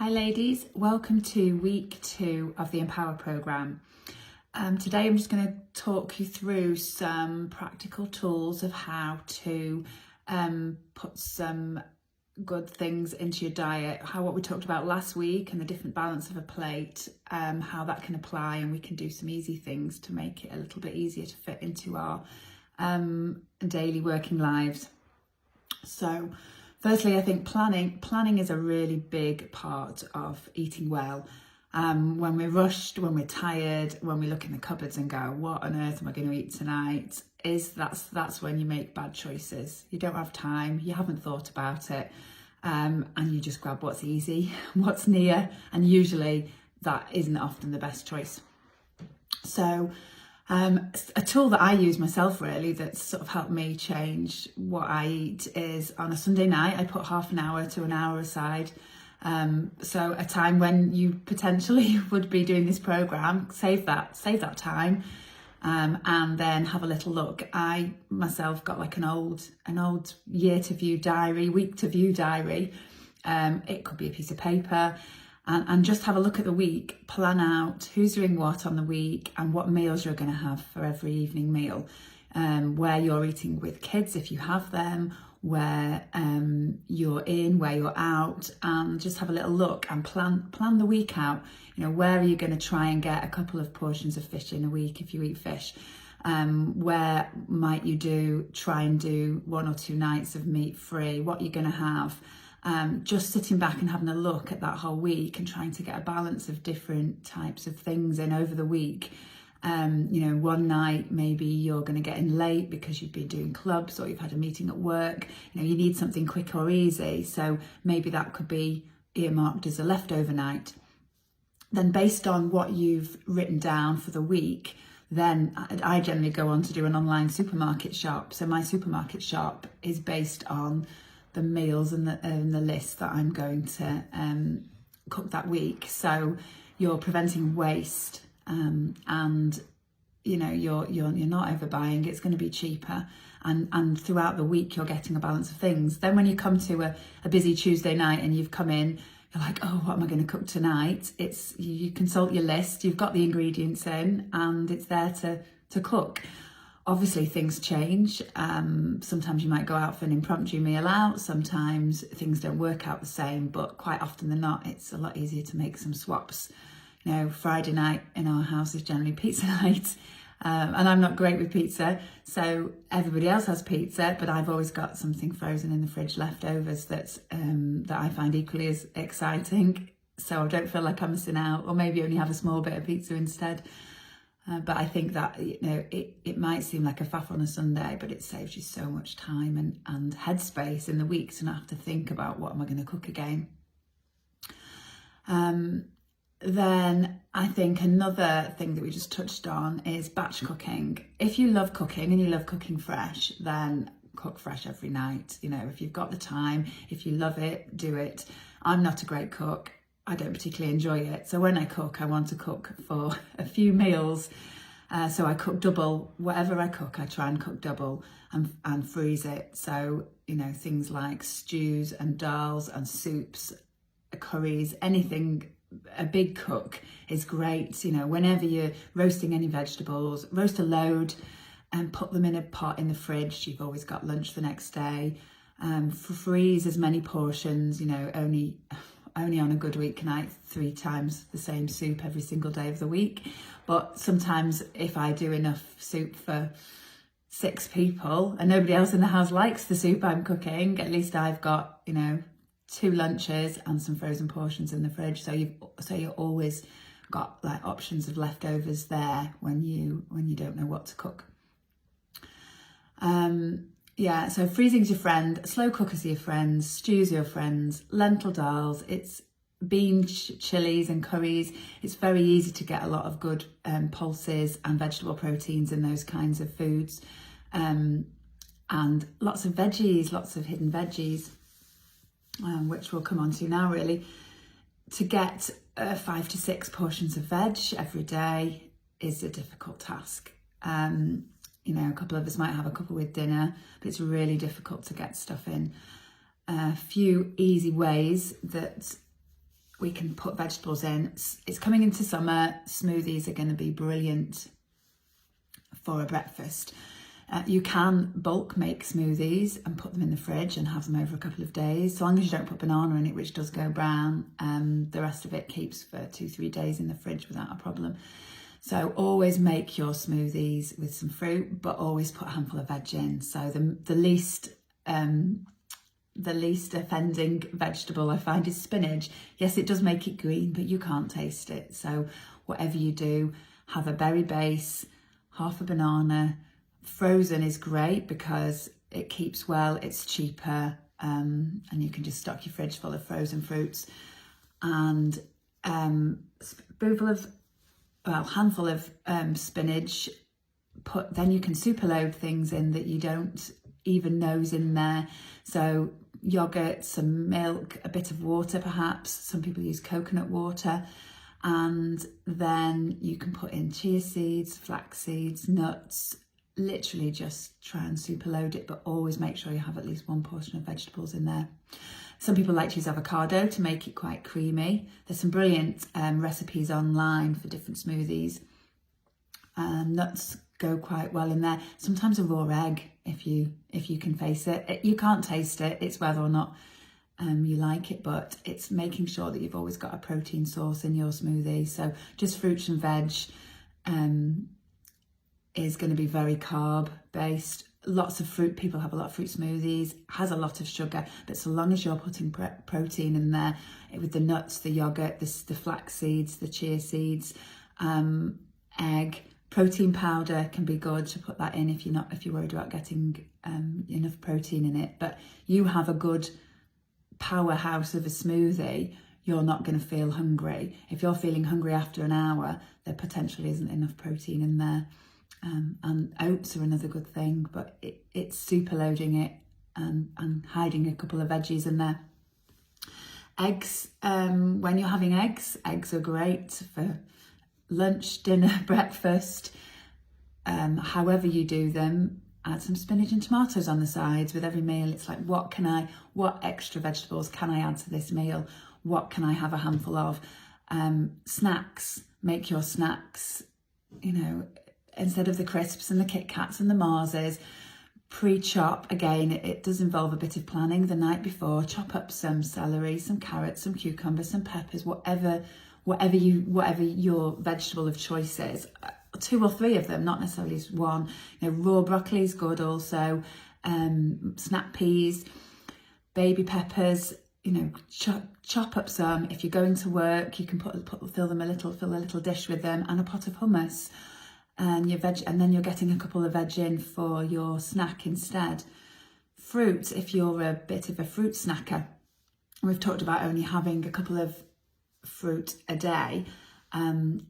Hi ladies, welcome to week 2 of the Empower programme. Today I'm just going to talk you through some practical tools of how to put some good things into your diet, what we talked about last week and the different balance of a plate, how that can apply, and we can do some easy things to make it a little bit easier to fit into our daily working lives. So firstly, I think planning is a really big part of eating well. When we're rushed, when we're tired, when we look in the cupboards and go, what on earth am I going to eat tonight? That's when you make bad choices. You don't have time, you haven't thought about it, and you just grab what's easy, what's near, and usually that isn't often the best choice. So a tool that I use myself really that's sort of helped me change what I eat is on a Sunday night, I put half an hour to an hour aside. So a time when you potentially would be doing this programme, save that time, and then have a little look. I myself got like an old year to view diary, week to view diary. It could be a piece of paper. And just have a look at the week, plan out who's doing what on the week and what meals you're going to have for every evening meal, where you're eating with kids if you have them, where you're in, where you're out, and just have a little look and plan the week out. You know, where are you going to try and get a couple of portions of fish in a week if you eat fish? Where might you try and do 1 or 2 nights of meat free? What you're going to have? Just sitting back and having a look at that whole week and trying to get a balance of different types of things in over the week. One night maybe you're going to get in late because you've been doing clubs or you've had a meeting at work. You need something quick or easy, so maybe that could be earmarked as a leftover night. Then based on what you've written down for the week, then I generally go on to do an online supermarket shop. So my supermarket shop is based on the meals and the list that I'm going to cook that week. So you're preventing waste, and you're not overbuying. It's going to be cheaper, and throughout the week you're getting a balance of things. Then when you come to a busy Tuesday night and you've come in, you're like, oh, what am I going to cook tonight? It's you consult your list, you've got the ingredients in, and it's there to cook. Obviously things change. Sometimes you might go out for an impromptu meal out. Sometimes things don't work out the same, but quite often than not, it's a lot easier to make some swaps. Friday night in our house is generally pizza night, and I'm not great with pizza, so everybody else has pizza, but I've always got something frozen in the fridge, leftovers, that I find equally as exciting, so I don't feel like I'm missing out, or maybe only have a small bit of pizza instead. But I think that, it might seem like a faff on a Sunday, but it saves you so much time and headspace in the week to not have to think about what am I going to cook again. Then I think another thing that we just touched on is batch cooking. If you love cooking and you love cooking fresh, then cook fresh every night. If you've got the time, if you love it, do it. I'm not a great cook. I don't particularly enjoy it. So when I cook, I want to cook for a few meals. So I cook double. Whatever I cook, I try and cook double and freeze it. So, things like stews and dals and soups, curries, anything. A big cook is great. Whenever you're roasting any vegetables, roast a load and put them in a pot in the fridge. You've always got lunch the next day. Freeze as many portions, only on a good week can I eat 3 times the same soup every single day of the week. But sometimes if I do enough soup for 6 people and nobody else in the house likes the soup I'm cooking, at least I've got, 2 lunches and some frozen portions in the fridge. So you always got like options of leftovers there when you don't know what to cook. So freezing's your friend, slow cookers are your friends, stews are your friends, lentil dals, it's bean chilies and curries. It's very easy to get a lot of good pulses and vegetable proteins in those kinds of foods. And lots of veggies, lots of hidden veggies, which we'll come on to now really. To get 5 to 6 portions of veg every day is a difficult task. A couple of us might have a couple with dinner, but it's really difficult to get stuff in. A few easy ways that we can put vegetables in. It's coming into summer. Smoothies are going to be brilliant for a breakfast. You can bulk make smoothies and put them in the fridge and have them over a couple of days, so long as you don't put banana in it, which does go brown. The rest of it keeps for 2-3 days in the fridge without a problem. So always make your smoothies with some fruit, but always put a handful of veg in. So the least offending vegetable I find is spinach. Yes, it does make it green, but you can't taste it. So whatever you do, have a berry base, half a banana. Frozen is great because it keeps well, it's cheaper, and you can just stock your fridge full of frozen fruits. And handful of spinach. Then you can super load things in that you don't even know's in there. So yogurt, some milk, a bit of water perhaps. Some people use coconut water. And then you can put in chia seeds, flax seeds, nuts. Literally just try and super load it, but always make sure you have at least one portion of vegetables in there. Some people like to use avocado to make it quite creamy. There's some brilliant recipes online for different smoothies. Nuts go quite well in there. Sometimes a raw egg, if you can face it. You can't taste it. It's whether or not you like it, but it's making sure that you've always got a protein source in your smoothie. So just fruits and veg is going to be very carb based. Lots of fruit, people have a lot of fruit smoothies, has a lot of sugar, but so long as you're putting protein in there with the nuts, the yogurt, the flax seeds, the chia seeds, egg, protein powder can be good to put that in if you're worried about getting enough protein in it. But you have a good powerhouse of a smoothie, you're not going to feel hungry. If you're feeling hungry after an hour, there potentially isn't enough protein in there. And oats are another good thing, but it's super loading it and hiding a couple of veggies in there. Eggs, when you're having eggs are great for lunch, dinner, breakfast, however you do them. Add some spinach and tomatoes on the sides with every meal. It's like, what extra vegetables can I add to this meal? What can I have a handful of? Snacks, make your snacks, instead of the crisps and the Kit Kats and the Marses, pre-chop. Again, it does involve a bit of planning the night before. Chop up some celery, some carrots, some cucumbers, some peppers, whatever your vegetable of choice is. 2 or 3 of them, not necessarily just one. Raw broccoli is good also. Snap peas, baby peppers. Chop up some. If you're going to work, you can fill a little dish with them, and a pot of hummus. And your veg, and then you're getting a couple of veg in for your snack instead. Fruit, if you're a bit of a fruit snacker, we've talked about only having a couple of fruit a day.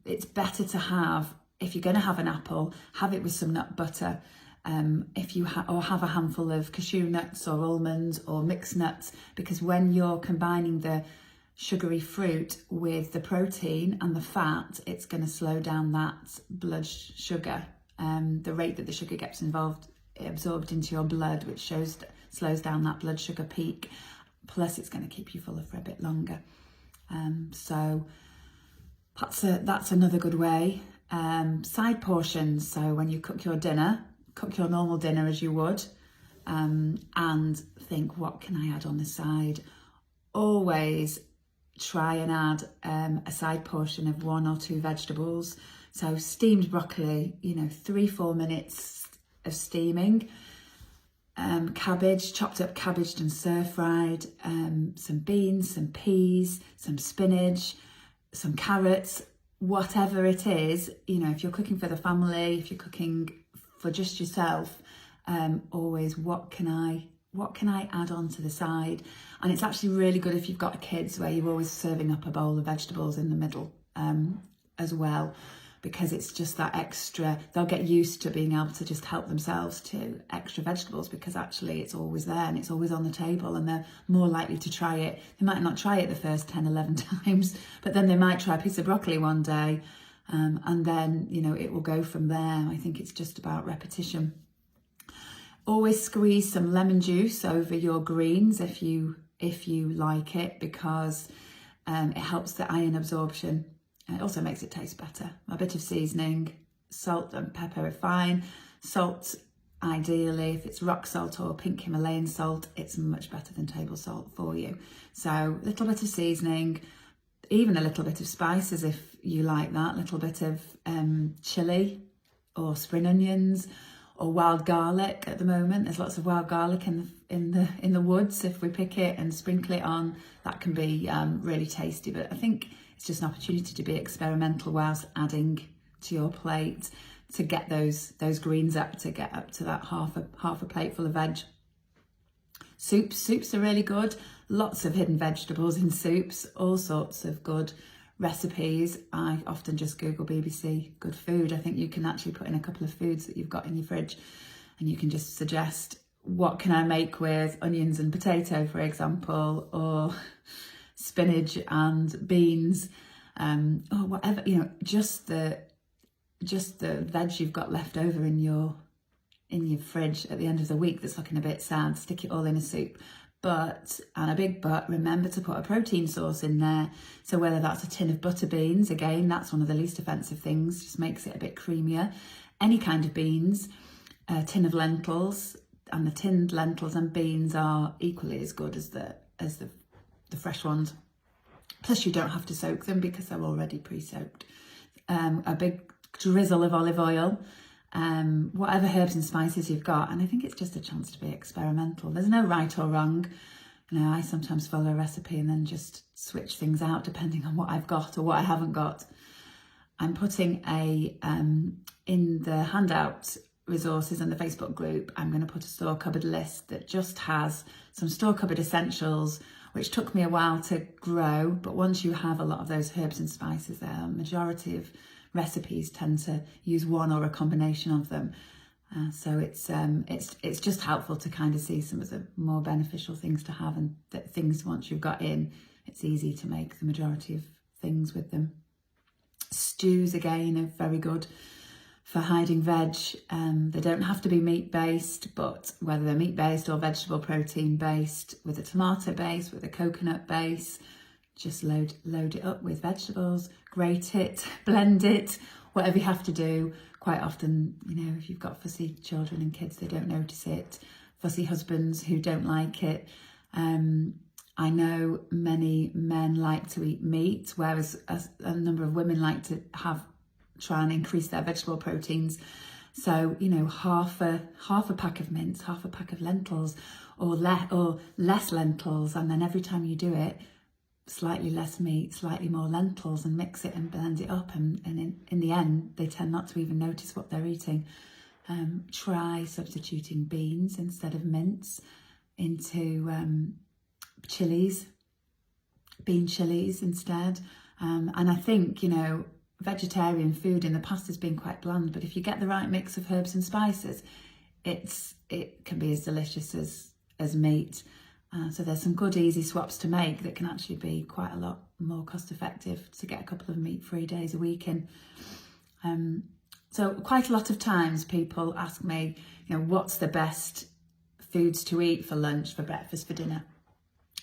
It's better to have, if you're going to have an apple, have it with some nut butter. Or have a handful of cashew nuts or almonds or mixed nuts, because when you're combining the sugary fruit with the protein and the fat, it's going to slow down that blood sugar, the rate that the sugar gets absorbed into your blood, which slows down that blood sugar peak. Plus it's going to keep you fuller for a bit longer. So that's another good way. Side portions. So when you cook your dinner, cook your normal dinner as you would, and think, what can I add on the side? Always try and add a side portion of 1 or 2 vegetables. So steamed broccoli, 3-4 minutes of steaming. Cabbage, chopped up cabbage and stir-fried. Some beans, some peas, some spinach, some carrots, whatever it is. If you're cooking for the family, if you're cooking for just yourself, always what can I add on to the side? And it's actually really good if you've got kids, where you're always serving up a bowl of vegetables in the middle as well, because it's just that extra, they'll get used to being able to just help themselves to extra vegetables, because actually it's always there and it's always on the table, and they're more likely to try it. They might not try it the first 10, 11 times, but then they might try a piece of broccoli one day, and then, it will go from there. I think it's just about repetition. Always squeeze some lemon juice over your greens if you like it, because It helps the iron absorption, and it also makes it taste better. A bit of seasoning, salt and pepper are fine. Salt, ideally, if it's rock salt or pink Himalayan salt, it's much better than table salt for you. So a little bit of seasoning, even a little bit of spices if you like that, a little bit of chili or spring onions or wild garlic. At the moment there's lots of wild garlic in the woods. If we pick it and sprinkle it on, that can be really tasty. But I think it's just an opportunity to be experimental whilst adding to your plate to get those greens up, to get up to that half a plate full of veg. Soups are really good. Lots of hidden vegetables in soups, all sorts of good recipes. I often just Google BBC good food. I think you can actually put in a couple of foods that you've got in your fridge and you can just suggest, what can I make with onions and potato, for example, or spinach and beans, or whatever, just the veg you've got left over in your fridge at the end of the week that's looking a bit sad. Stick it all in a soup. But, and a big but, remember to put a protein source in there. So whether that's a tin of butter beans, again, that's one of the least offensive things, just makes it a bit creamier. Any kind of beans, a tin of lentils, and the tinned lentils and beans are equally as good as the fresh ones. Plus you don't have to soak them because they're already pre-soaked. A big drizzle of olive oil, whatever herbs and spices you've got. And I think it's just a chance to be experimental. There's no right or wrong. I sometimes follow a recipe and then just switch things out depending on what I've got or what I haven't got. I'm putting in the handout resources and the Facebook group, I'm going to put a store cupboard list that just has some store cupboard essentials, which took me a while to grow. But once you have a lot of those herbs and spices there, a majority of recipes tend to use one or a combination of them. So it's just helpful to kind of see some of the more beneficial things to have, and that things once you've got in, it's easy to make the majority of things with them. Stews again are very good for hiding veg. They don't have to be meat based, but whether they're meat based or vegetable protein based, with a tomato base, with a coconut base, just load it up with vegetables, grate it, blend it, whatever you have to do. Quite often, if you've got fussy children and kids, they don't notice it. Fussy husbands who don't like it. I know many men like to eat meat, whereas a number of women like to try and increase their vegetable proteins. So, half a pack of mince, half a pack of lentils, or less lentils, and then every time you do it, slightly less meat, slightly more lentils, and mix it and blend it up, and in the end they tend not to even notice what they're eating. Try substituting beans instead of mince into chilies, bean chilies instead. And I think, vegetarian food in the past has been quite bland, but if you get the right mix of herbs and spices, it can be as delicious as meat. So there's some good easy swaps to make that can actually be quite a lot more cost effective to get a couple of meat-free days a week in. So quite a lot of times people ask me, what's the best foods to eat for lunch, for breakfast, for dinner?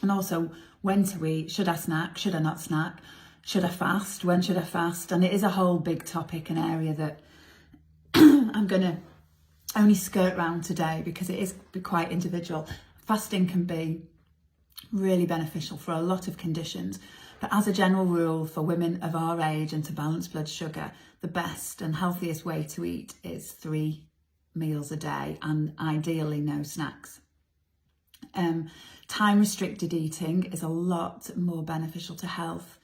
And also when to eat. Should I snack? Should I not snack? Should I fast? When should I fast? And it is a whole big topic, an area that I'm going to only skirt round today because it is quite individual. Fasting can be really beneficial for a lot of conditions, but as a general rule for women of our age and to balance blood sugar, the best and healthiest way to eat is 3 meals a day, and ideally no snacks. Time restricted eating is a lot more beneficial to health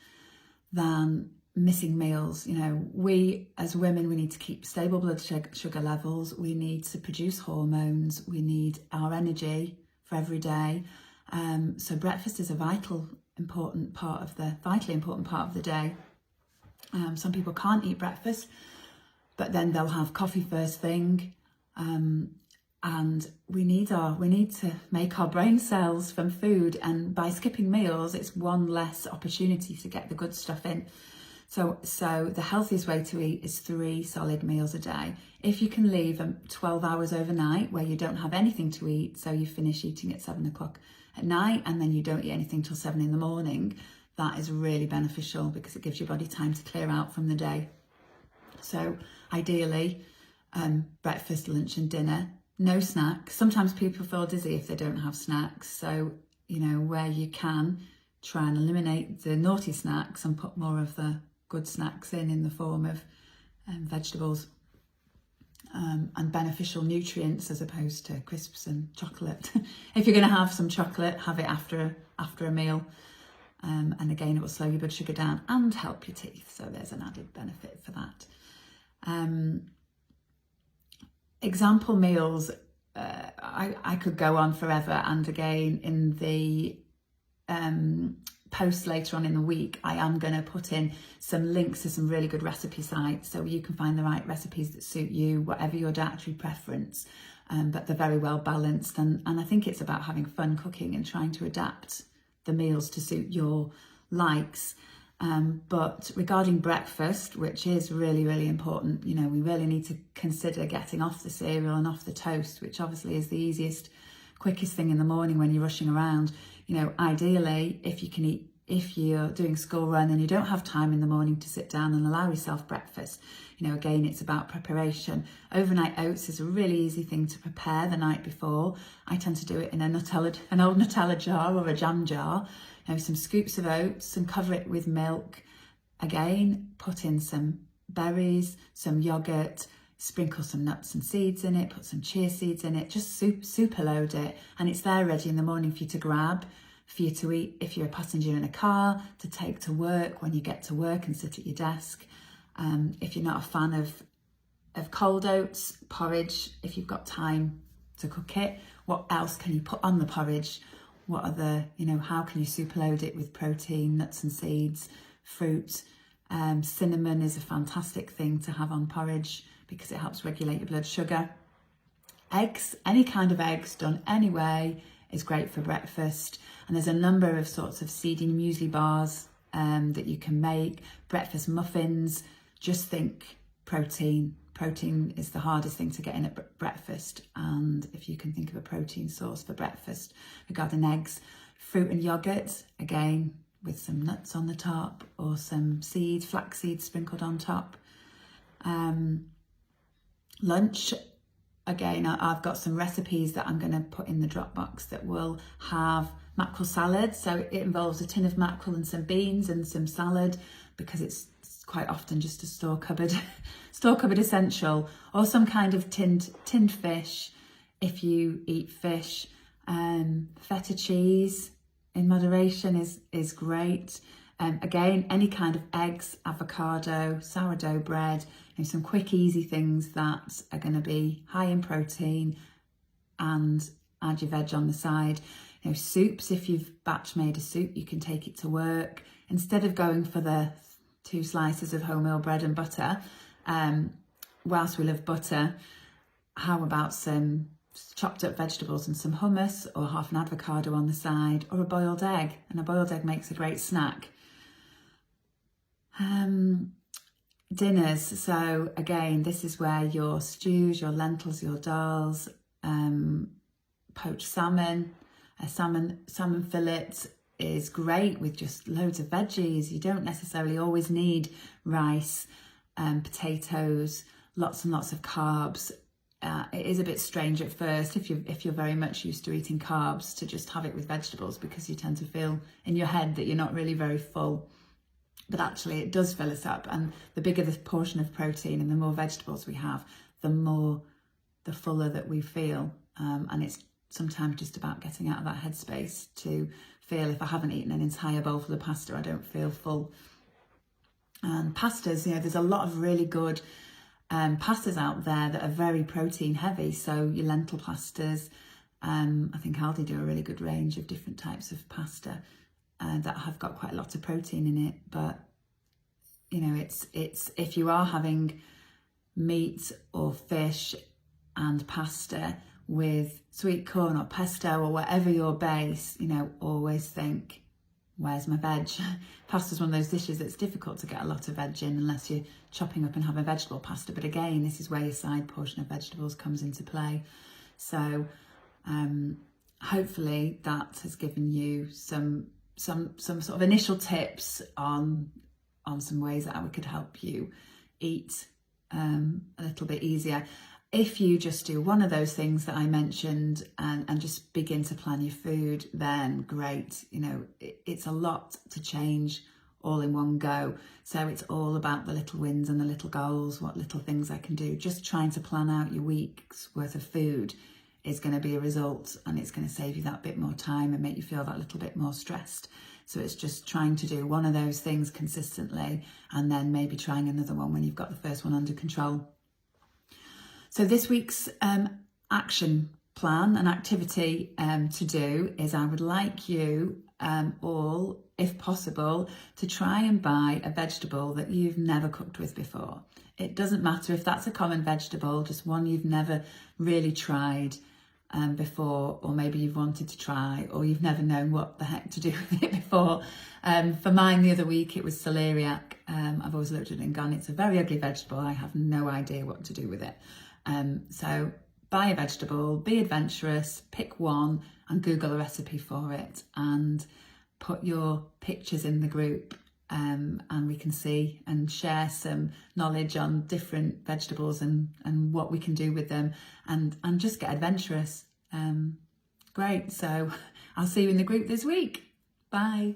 than missing meals. We as women, we need to keep stable blood sugar levels, we need to produce hormones, we need our energy for every day. So breakfast is a vitally important part of the day. Some people can't eat breakfast, but then they'll have coffee first thing. And we need to make our brain cells from food, and by skipping meals, it's one less opportunity to get the good stuff in. So the healthiest way to eat is 3 solid meals a day. If you can leave 12 hours overnight where you don't have anything to eat, so you finish eating at 7 o'clock at night and then you don't eat anything till 7 in the morning, that is really beneficial because it gives your body time to clear out from the day. So ideally, breakfast, lunch and dinner, no snacks. Sometimes people feel dizzy if they don't have snacks. So, you know, where you can, try and eliminate the naughty snacks and put more of the good snacks in the form of vegetables and beneficial nutrients as opposed to crisps and chocolate. If you're going to have some chocolate, have it after a meal. And again, it will slow your blood sugar down and help your teeth. So there's an added benefit for that. Example meals, I could go on forever. And again, in the post later on in the week, I am going to put in some links to some really good recipe sites so you can find the right recipes that suit you, whatever your dietary preference, but they're very well balanced. And I think it's about having fun cooking and trying to adapt the meals to suit your likes. But regarding breakfast, which is really, really important, you know, we really need to consider getting off the cereal and off the toast, which obviously is the easiest, quickest thing in the morning when you're rushing around. You know, ideally, if you can eat, if you're doing school run and you don't have time in the morning to sit down and allow yourself breakfast, you know, again, it's about preparation. Overnight oats is a really easy thing to prepare the night before. I tend to do it in an old Nutella jar or a jam jar. You know, some scoops of oats and cover it with milk. Again, put in some berries, some yogurt, sprinkle some nuts and seeds in it, put some chia seeds in it, just super load it. And it's there ready in the morning for you to grab, for you to eat if you're a passenger in a car, to take to work when you get to work and sit at your desk. If you're not a fan of cold oats, porridge, if you've got time to cook it, what else can you put on the porridge? What are the, you know, how can you super load it with protein, nuts and seeds, fruit? Cinnamon is a fantastic thing to have on porridge because it helps regulate your blood sugar. Eggs, any kind of eggs done anyway is great for breakfast. And there's a number of sorts of seeding muesli bars that you can make, breakfast muffins. Just think protein. Protein is the hardest thing to get in at breakfast. And if you can think of a protein source for breakfast regarding eggs, fruit and yogurt, again, with some nuts on the top or some seeds, flax seeds sprinkled on top. Lunch, again, I've got some recipes that I'm going to put in the Dropbox that will have mackerel salad. So it involves a tin of mackerel and some beans and some salad because it's quite often just a store cupboard essential, or some kind of tinned fish if you eat fish. Feta cheese in moderation is great. Again, any kind of eggs, avocado, sourdough bread, you know, some quick, easy things that are going to be high in protein, and add your veg on the side. You know, soups, if you've batch made a soup, you can take it to work. Instead of going for the 2 slices of wholemeal bread and butter, whilst we love butter, how about some chopped up vegetables and some hummus, or half an avocado on the side, or a boiled egg? And a boiled egg makes a great snack. Dinners, so again, this is where your stews, your lentils, your dals, poached salmon, a salmon fillet is great with just loads of veggies. You don't necessarily always need rice, potatoes, lots and lots of carbs. It is a bit strange at first if you're very much used to eating carbs to just have it with vegetables, because you tend to feel in your head that you're not really very full. But actually it does fill us up, and the bigger the portion of protein and the more vegetables we have, the fuller that we feel. And it's sometimes just about getting out of that headspace to feel, if I haven't eaten an entire bowl full of pasta, I don't feel full. And pastas, you know, there's a lot of really good pastas out there that are very protein heavy. So your lentil pastas, I think Aldi do a really good range of different types of pasta that have got quite a lot of protein in it. But you know, it's if you are having meat or fish and pasta with sweet corn or pesto or whatever your base, you know, always think, where's my veg? Pasta's one of those dishes that's difficult to get a lot of veg in unless you're chopping up and having vegetable pasta. But again, this is where your side portion of vegetables comes into play. So hopefully that has given you some some sort of initial tips on some ways that we could help you eat a little bit easier. If you just do one of those things that I mentioned and just begin to plan your food, then great. You know, it's a lot to change all in one go. So it's all about the little wins and the little goals, what little things I can do. Just trying to plan out your week's worth of food is going to be a result, and it's going to save you that bit more time and make you feel that little bit more stressed. So it's just trying to do one of those things consistently, and then maybe trying another one when you've got the first one under control. So this week's action plan and activity to do is, I would like you all, if possible, to try and buy a vegetable that you've never cooked with before. It doesn't matter if that's a common vegetable, just one you've never really tried before, or maybe you've wanted to try, or you've never known what the heck to do with it before. For mine the other week, it was celeriac. I've always looked at it and gone, it's a very ugly vegetable. I have no idea what to do with it. So buy a vegetable, be adventurous, pick one and Google a recipe for it, and put your pictures in the group, and we can see and share some knowledge on different vegetables and what we can do with them, and just get adventurous. Great. So I'll see you in the group this week. Bye.